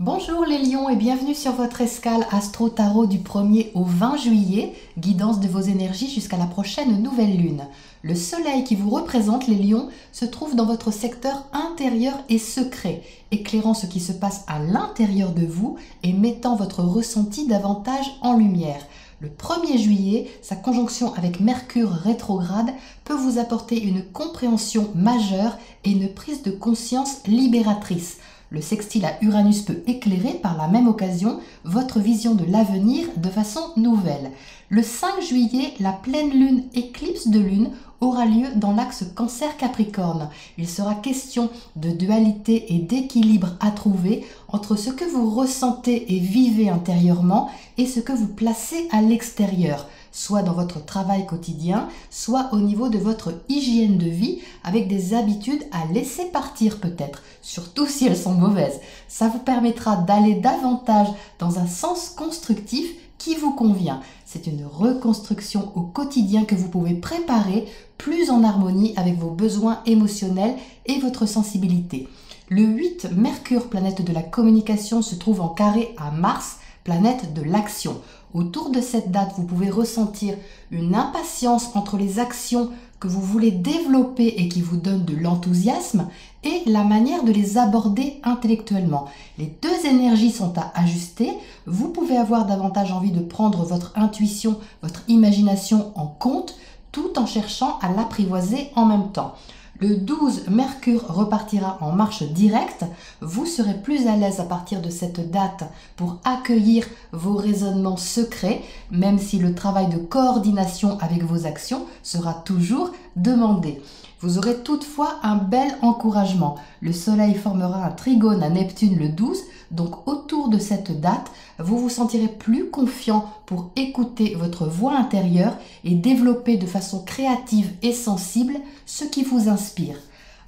Bonjour les lions et bienvenue sur votre escale Astro Tarot du 1er au 20 juillet, guidance de vos énergies jusqu'à la prochaine nouvelle lune. Le soleil qui vous représente les lions se trouve dans votre secteur intérieur et secret, éclairant ce qui se passe à l'intérieur de vous et mettant votre ressenti davantage en lumière. Le 1er juillet, sa conjonction avec Mercure rétrograde peut vous apporter une compréhension majeure et une prise de conscience libératrice. Le sextile à Uranus peut éclairer par la même occasion votre vision de l'avenir de façon nouvelle. Le 5 juillet, la pleine lune éclipse de lune aura lieu dans l'axe Cancer-Capricorne. Il sera question de dualité et d'équilibre à trouver entre ce que vous ressentez et vivez intérieurement et ce que vous placez à l'extérieur, soit dans votre travail quotidien, soit au niveau de votre hygiène de vie, avec des habitudes à laisser partir peut-être, surtout si elles sont mauvaises. Ça vous permettra d'aller davantage dans un sens constructif qui vous convient. C'est une reconstruction au quotidien que vous pouvez préparer plus en harmonie avec vos besoins émotionnels et votre sensibilité. Le 8, Mercure, planète de la communication, se trouve en carré à Mars, planète de l'action. Autour de cette date, vous pouvez ressentir une impatience entre les actions que vous voulez développer et qui vous donnent de l'enthousiasme et la manière de les aborder intellectuellement. Les deux énergies sont à ajuster. Vous pouvez avoir davantage envie de prendre votre intuition, votre imagination en compte, tout en cherchant à l'apprivoiser en même temps. Le 12, Mercure repartira en marche directe. Vous serez plus à l'aise à partir de cette date pour accueillir vos raisonnements secrets, même si le travail de coordination avec vos actions sera toujours demandé. Vous aurez toutefois un bel encouragement. Le Soleil formera un trigone à Neptune le 12, donc autour de cette date, vous vous sentirez plus confiant pour écouter votre voix intérieure et développer de façon créative et sensible ce qui vous inspire.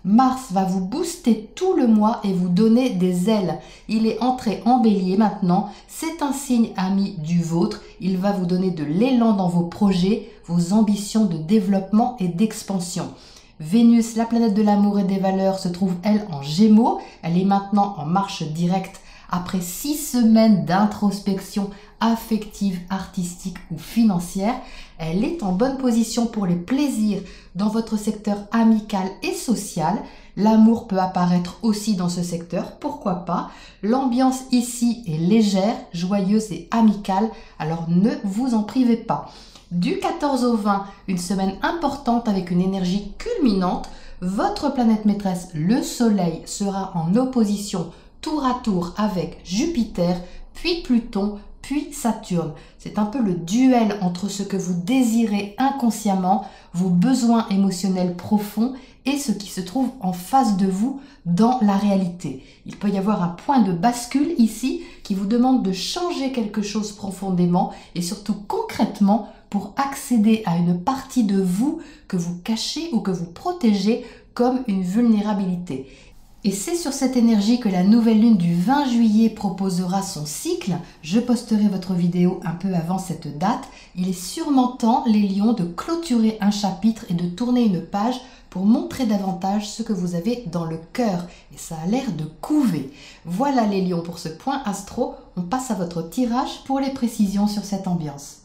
Mars va vous booster tout le mois et vous donner des ailes. Il est entré en Bélier maintenant, c'est un signe ami du vôtre. Il va vous donner de l'élan dans vos projets, vos ambitions de développement et d'expansion. Vénus, la planète de l'amour et des valeurs, se trouve elle en Gémeaux. Elle est maintenant en marche directe après 6 semaines d'introspection affective, artistique ou financière. Elle est en bonne position pour les plaisirs dans votre secteur amical et social. L'amour peut apparaître aussi dans ce secteur, pourquoi pas. L'ambiance ici est légère, joyeuse et amicale, alors ne vous en privez pas. Du 14 au 20, une semaine importante avec une énergie culminante. Votre planète maîtresse, le Soleil, sera en opposition tour à tour avec Jupiter, puis Pluton, puis Saturne. C'est un peu le duel entre ce que vous désirez inconsciemment, vos besoins émotionnels profonds et ce qui se trouve en face de vous dans la réalité. Il peut y avoir un point de bascule ici qui vous demande de changer quelque chose profondément et surtout concrètement pour accéder à une partie de vous que vous cachez ou que vous protégez comme une vulnérabilité. Et c'est sur cette énergie que la nouvelle lune du 20 juillet proposera son cycle. Je posterai votre vidéo un peu avant cette date. Il est sûrement temps, les lions, de clôturer un chapitre et de tourner une page pour montrer davantage ce que vous avez dans le cœur. Et ça a l'air de couver. Voilà les lions pour ce point astro. On passe à votre tirage pour les précisions sur cette ambiance.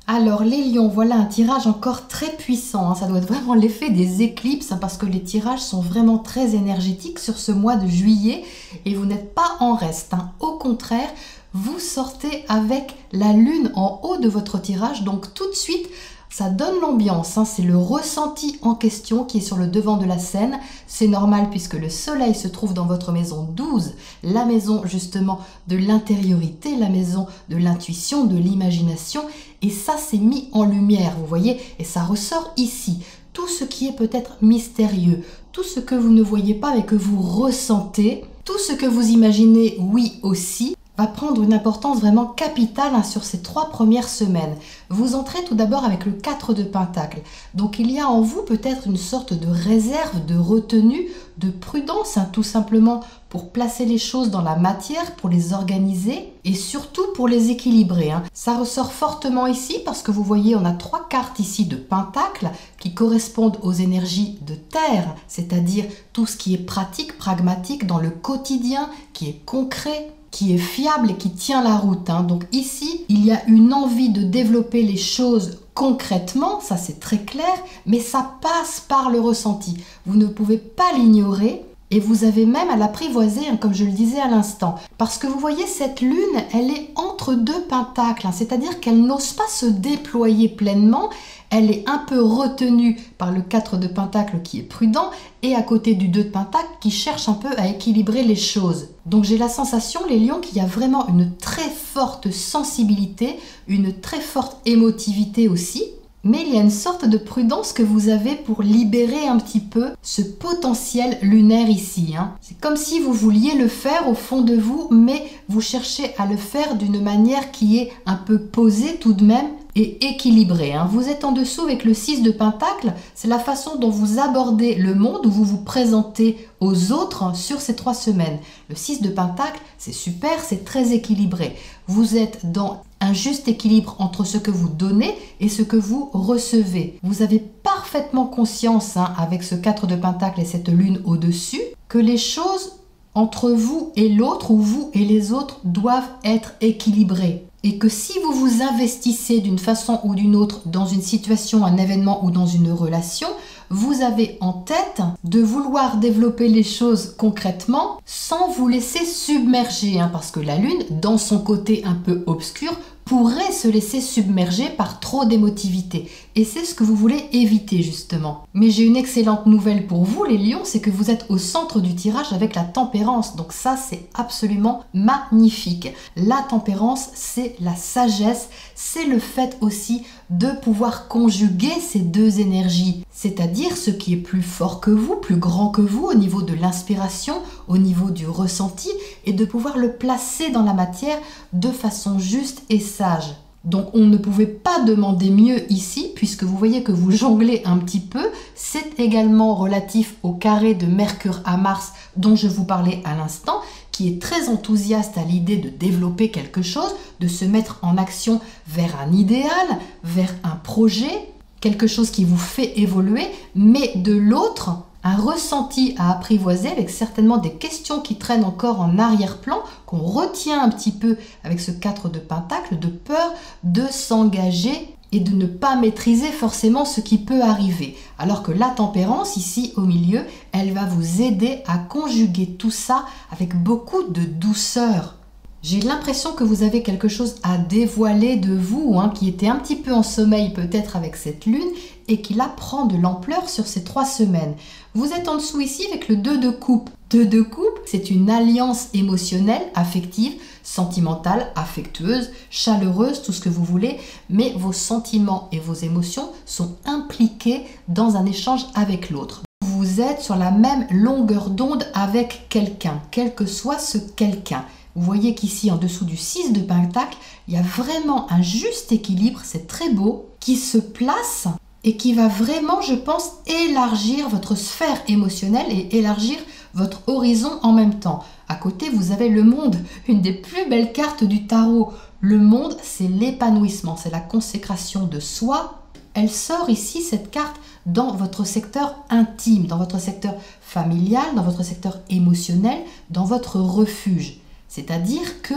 Alors les lions, voilà un tirage encore très puissant, ça doit être vraiment l'effet des éclipses parce que les tirages sont vraiment très énergétiques sur ce mois de juillet et vous n'êtes pas en reste. Au contraire, vous sortez avec la lune en haut de votre tirage, donc tout de suite ça donne l'ambiance, c'est le ressenti en question qui est sur le devant de la scène. C'est normal puisque le soleil se trouve dans votre maison 12, la maison justement de l'intériorité, la maison de l'intuition, de l'imagination. Et ça c'est mis en lumière, vous voyez, et ça ressort ici. Tout ce qui est peut-être mystérieux, tout ce que vous ne voyez pas mais que vous ressentez, tout ce que vous imaginez, oui aussi, va prendre une importance vraiment capitale sur ces 3 premières semaines. Vous entrez tout d'abord avec le 4 de Pentacle. Donc il y a en vous peut-être une sorte de réserve, de retenue, de prudence, tout simplement pour placer les choses dans la matière, pour les organiser et surtout pour les équilibrer. Ça ressort fortement ici parce que vous voyez, on a 3 cartes ici de Pentacle qui correspondent aux énergies de terre, c'est-à-dire tout ce qui est pratique, pragmatique dans le quotidien, qui est concret, qui est fiable et qui tient la route, hein. Donc ici, il y a une envie de développer les choses concrètement, ça c'est très clair, mais ça passe par le ressenti. Vous ne pouvez pas l'ignorer. Et vous avez même à l'apprivoiser, hein, comme je le disais à l'instant. Parce que vous voyez, cette lune, elle est entre deux pentacles, hein, c'est-à-dire qu'elle n'ose pas se déployer pleinement. Elle est un peu retenue par le 4 de Pentacle qui est prudent et à côté du 2 de Pentacle qui cherche un peu à équilibrer les choses. Donc j'ai la sensation, les lions, qu'il y a vraiment une très forte sensibilité, une très forte émotivité aussi. Mais il y a une sorte de prudence que vous avez pour libérer un petit peu ce potentiel lunaire ici, hein. C'est comme si vous vouliez le faire au fond de vous, mais vous cherchez à le faire d'une manière qui est un peu posée tout de même et équilibrée, hein. Vous êtes en dessous avec le 6 de Pentacle, c'est la façon dont vous abordez le monde, où vous vous présentez aux autres sur ces 3 semaines. Le 6 de Pentacle, c'est super, c'est très équilibré. Vous êtes dans un juste équilibre entre ce que vous donnez et ce que vous recevez. Vous avez parfaitement conscience, hein, avec ce 4 de Pentacle et cette lune au-dessus, que les choses entre vous et l'autre, ou vous et les autres, doivent être équilibrées. Et que si vous vous investissez d'une façon ou d'une autre dans une situation, un événement ou dans une relation, vous avez en tête de vouloir développer les choses concrètement sans vous laisser submerger, hein, parce que la lune, dans son côté un peu obscur, pourrait se laisser submerger par trop d'émotivité. Et c'est ce que vous voulez éviter justement. Mais j'ai une excellente nouvelle pour vous les lions, c'est que vous êtes au centre du tirage avec la tempérance. Donc ça c'est absolument magnifique. La tempérance c'est la sagesse, c'est le fait aussi de pouvoir conjuguer ces deux énergies. C'est-à-dire ce qui est plus fort que vous, plus grand que vous au niveau de l'inspiration, au niveau du ressenti et de pouvoir le placer dans la matière de façon juste et sage. Donc on ne pouvait pas demander mieux ici puisque vous voyez que vous jonglez un petit peu. C'est également relatif au carré de Mercure à Mars dont je vous parlais à l'instant, qui est très enthousiaste à l'idée de développer quelque chose, de se mettre en action vers un idéal, vers un projet, quelque chose qui vous fait évoluer, mais de l'autre, un ressenti à apprivoiser avec certainement des questions qui traînent encore en arrière-plan, qu'on retient un petit peu avec ce 4 de Pentacle, de peur de s'engager et de ne pas maîtriser forcément ce qui peut arriver. Alors que la tempérance, ici au milieu, elle va vous aider à conjuguer tout ça avec beaucoup de douceur. J'ai l'impression que vous avez quelque chose à dévoiler de vous, hein, qui était un petit peu en sommeil peut-être avec cette lune et qui là prend de l'ampleur sur ces 3 semaines. Vous êtes en dessous ici avec le 2 de coupe. 2 de coupe, c'est une alliance émotionnelle, affective, sentimentale, affectueuse, chaleureuse, tout ce que vous voulez, mais vos sentiments et vos émotions sont impliqués dans un échange avec l'autre. Vous êtes sur la même longueur d'onde avec quelqu'un, quel que soit ce quelqu'un. Vous voyez qu'ici, en dessous du 6 de Pentacle, il y a vraiment un juste équilibre, c'est très beau, qui se place et qui va vraiment, je pense, élargir votre sphère émotionnelle et élargir votre horizon en même temps. À côté, vous avez le monde, une des plus belles cartes du tarot. Le monde, c'est l'épanouissement, c'est la consécration de soi. Elle sort ici, cette carte, dans votre secteur intime, dans votre secteur familial, dans votre secteur émotionnel, dans votre refuge. C'est-à-dire que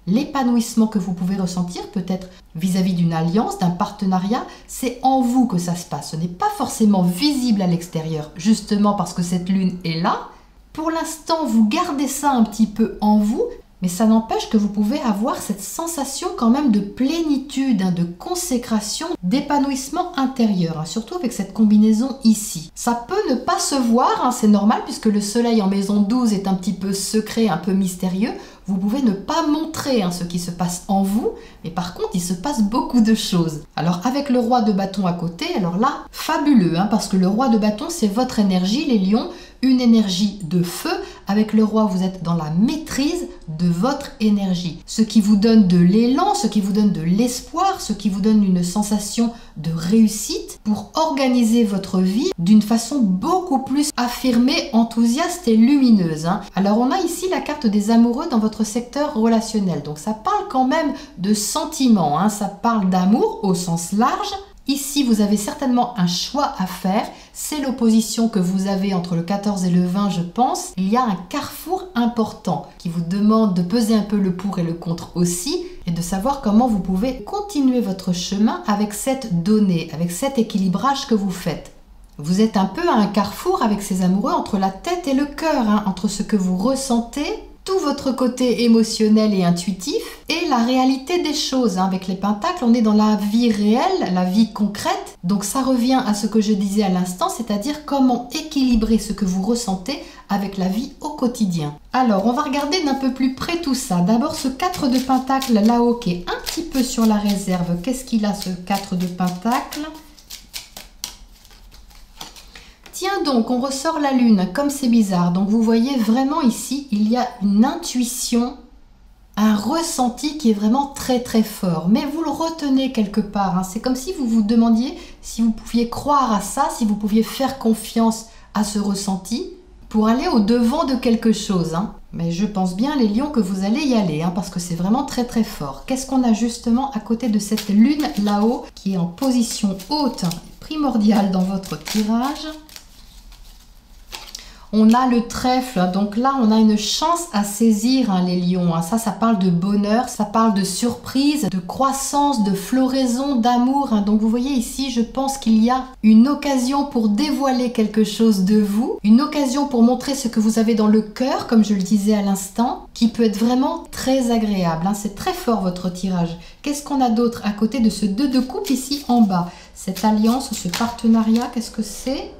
l'épanouissement que vous pouvez ressentir, peut-être vis-à-vis d'une alliance, d'un partenariat, c'est en vous que ça se passe. Ce n'est pas forcément visible à l'extérieur, justement parce que cette lune est là. Pour l'instant, vous gardez ça un petit peu en vous, mais ça n'empêche que vous pouvez avoir cette sensation quand même de plénitude, de consécration, d'épanouissement intérieur, surtout avec cette combinaison ici. Ça peut ne pas se voir, c'est normal, puisque le soleil en maison 12 est un petit peu secret, un peu mystérieux. Vous pouvez ne pas montrer ce qui se passe en vous, mais par contre, il se passe beaucoup de choses. Alors, avec le roi de bâton à côté, alors là, fabuleux, parce que le roi de bâton, c'est votre énergie, les lions, une énergie de feu. Avec le roi, vous êtes dans la maîtrise de votre énergie. Ce qui vous donne de l'élan, ce qui vous donne de l'espoir, ce qui vous donne une sensation de réussite pour organiser votre vie d'une façon beaucoup plus affirmée, enthousiaste et lumineuse. Alors, on a ici la carte des amoureux dans votre secteur relationnel. Donc, ça parle quand même de sentiments, ça parle d'amour au sens large. Ici, vous avez certainement un choix à faire. c'est l'opposition que vous avez entre le 14 et le 20, je pense. Il y a un carrefour important qui vous demande de peser un peu le pour et le contre aussi et de savoir comment vous pouvez continuer votre chemin avec cette donnée, avec cet équilibrage que vous faites. Vous êtes un peu à un carrefour avec ces amoureux entre la tête et le cœur, hein, entre ce que vous ressentez, tout votre côté émotionnel et intuitif et la réalité des choses. Hein. Avec les pentacles, on est dans la vie réelle, la vie concrète. Donc ça revient à ce que je disais à l'instant, c'est-à-dire comment équilibrer ce que vous ressentez avec la vie au quotidien. Alors, on va regarder d'un peu plus près tout ça. D'abord, ce 4 de pentacles là-haut qui est un petit peu sur la réserve. Qu'est-ce qu'il a ce 4 de pentacles ? Tiens donc, on ressort la lune, comme c'est bizarre. Donc vous voyez vraiment ici, il y a une intuition, un ressenti qui est vraiment très très fort. Mais vous le retenez quelque part. Hein. C'est comme si vous vous demandiez si vous pouviez croire à ça, si vous pouviez faire confiance à ce ressenti pour aller au devant de quelque chose. Hein. Mais je pense bien, les lions, que vous allez y aller, hein, parce que c'est vraiment très très fort. Qu'est-ce qu'on a justement à côté de cette lune là-haut, qui est en position haute, primordiale dans votre tirage ? On a le trèfle, donc là on a une chance à saisir, hein, les lions. Hein. Ça parle de bonheur, ça parle de surprise, de croissance, de floraison, d'amour. Hein. Donc vous voyez ici, je pense qu'il y a une occasion pour dévoiler quelque chose de vous, une occasion pour montrer ce que vous avez dans le cœur, comme je le disais à l'instant, qui peut être vraiment très agréable. Hein. C'est très fort votre tirage. Qu'est-ce qu'on a d'autre à côté de ce 2 de coupe ici en bas? Cette alliance, ce partenariat, qu'est-ce que c'est?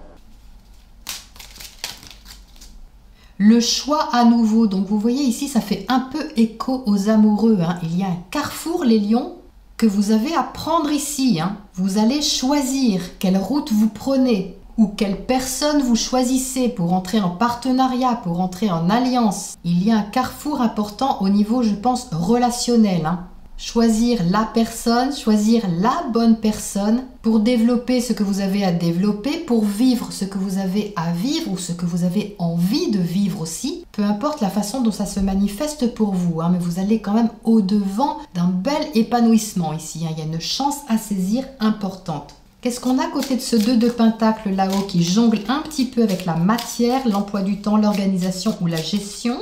Le choix à nouveau, donc vous voyez ici, ça fait un peu écho aux amoureux. Hein. Il y a un carrefour, les lions, que vous avez à prendre ici. Hein. Vous allez choisir quelle route vous prenez ou quelle personne vous choisissez pour entrer en partenariat, pour entrer en alliance. Il y a un carrefour important au niveau, je pense, relationnel. Hein. Choisir la personne, choisir la bonne personne pour développer ce que vous avez à développer, pour vivre ce que vous avez à vivre ou ce que vous avez envie de vivre aussi. Peu importe la façon dont ça se manifeste pour vous, hein, mais vous allez quand même au-devant d'un bel épanouissement ici. Hein. Il y a une chance à saisir importante. Qu'est-ce qu'on a à côté de ce 2 de pentacles là-haut qui jongle un petit peu avec la matière, l'emploi du temps, l'organisation ou la gestion ?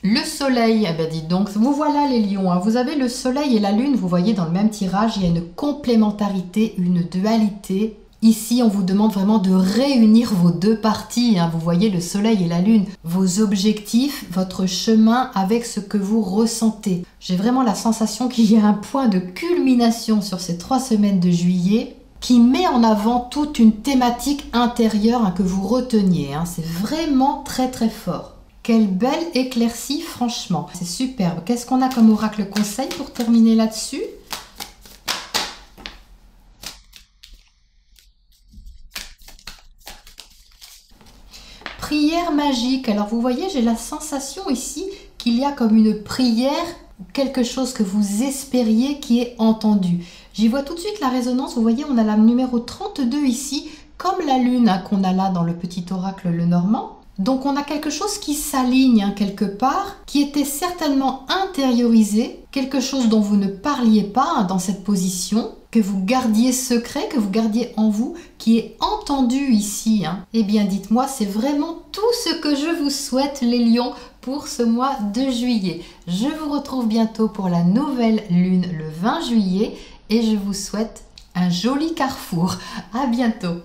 Le soleil, eh ben dites donc, vous voilà les lions, hein. Vous avez le soleil et la lune, vous voyez dans le même tirage, il y a une complémentarité, une dualité. Ici, on vous demande vraiment de réunir vos deux parties, hein. Vous voyez le soleil et la lune, vos objectifs, votre chemin avec ce que vous ressentez. J'ai vraiment la sensation qu'il y a un point de culmination sur ces 3 semaines de juillet qui met en avant toute une thématique intérieure, hein, que vous reteniez. Hein. C'est vraiment très très fort. Quelle belle éclaircie, franchement. C'est superbe. Qu'est-ce qu'on a comme oracle conseil pour terminer là-dessus? Prière magique. Alors vous voyez, j'ai la sensation ici qu'il y a comme une prière, quelque chose que vous espériez qui est entendu. J'y vois tout de suite la résonance. Vous voyez, on a la numéro 32 ici, comme la lune, hein, qu'on a là dans le petit oracle Lenormand. Donc on a quelque chose qui s'aligne, hein, quelque part, qui était certainement intériorisé, quelque chose dont vous ne parliez pas, hein, dans cette position, que vous gardiez secret, que vous gardiez en vous, qui est entendu ici. Hein. Eh bien dites-moi, c'est vraiment tout ce que je vous souhaite les lions pour ce mois de juillet. Je vous retrouve bientôt pour la nouvelle lune le 20 juillet et je vous souhaite un joli carrefour. À bientôt.